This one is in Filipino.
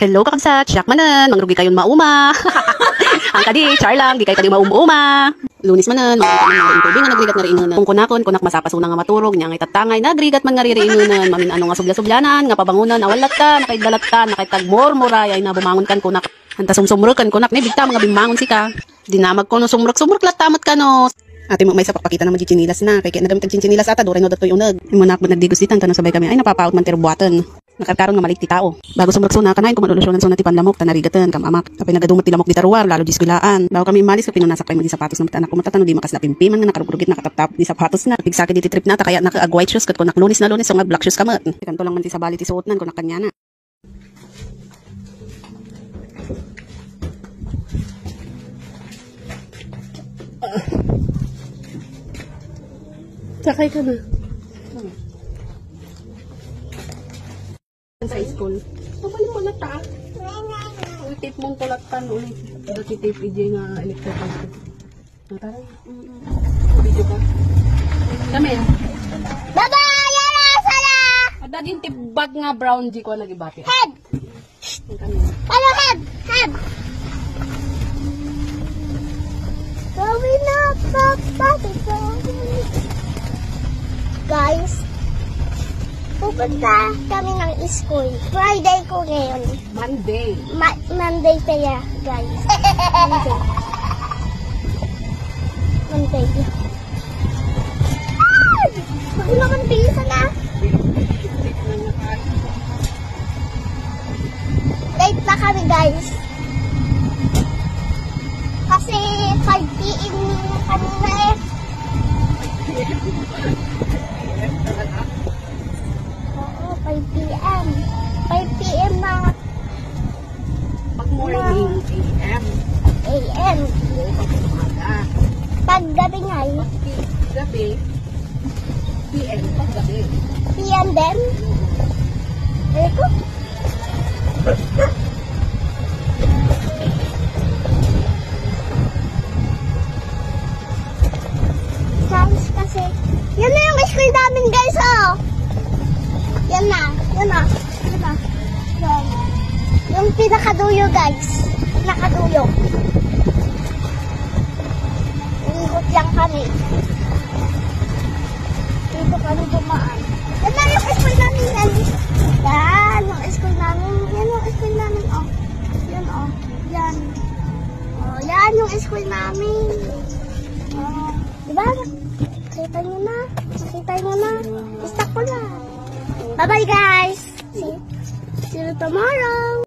Hello kakagsat, siyak manan, mangrugi kayon mauma. Ang kadi, char lang, di kayo kadi mauma. Lunis manan, makita man nga tubig nga nagrigat nga riingunan. Kung kunak masapasuna nga maturog, niya nga itatangay, nagrigat man nga riingunan. Mamin ano nga subla-sublanan, nga pabangunan, nawalat ka, nakaidalat ka, nakaitagmor-mura, ay na bumangon kan kunak. Hanta sumsumruk kan kunak, ni bigta mga bimangon si ka. Dinamag ko no sumruk-sumruk latamat ka no. Ate mo may sapakpakita na magchichinilas na, kaya nagamit ang chichinilas ata, duray no dato yung unag. Yung manak mo nagdigusitan, tanong sabay kami, ay napapaot man terbuatan. Nakarkaron nga malik ti tao. Bago sumraksuna kanain kumalulusyonan so na ti panlamok tanarigatan kamamak. Kapay nagadumot ti lamok di taruar lalo diskulaan. Bago kami malis kapay nasakay mo di sapatos ng anak ko matatano di makaslapimpiman nga nakarugurugit nakataptap di sapatos na. Pigsakit di trip na ta kaya naka white shoes kat ko naklunis na lunis so nga black shoes kamat. Kanto lang man ti sabali ti suotnan ko nakanya na. Sakay ka na. Sa school. Pabalik mo na ta. Tape mong tulatan ulit. Dati tape ije nga electrical. Tara. Video ka. Kami. Bye-bye! Yara! Sala! Ada din tibag nga brown di ko nagibati. Head! Ano head? Head! Going up, guys, pupunta kami ng school. Friday ko ngayon. Monday. Monday kaya, guys. Monday. Ah! Huwag naman bilisan na. Late na kami, guys. Kasi 5 PM kanina eh. Oo, 5 PM. 5 PM na. Pag morning, AM. AM. Pag gabi nga eh. Gabi. PM. Pag gabi. PM din. Eko. Guys, kasi yan na yung school namin, guys, oh. Yan na. Yan. Yung pinakaduyo, guys. Pinakaduyo. Ikot lang kami. Dito kami dumaan. Yan na yung school namin, guys. Yan, yung school namin. Yan yung school namin, oh. Yan, oh. Yan. Oh, yan yung school namin. Oh. Diba? Nakita nyo na. Basta ko na. Bye-bye, guys. See you tomorrow.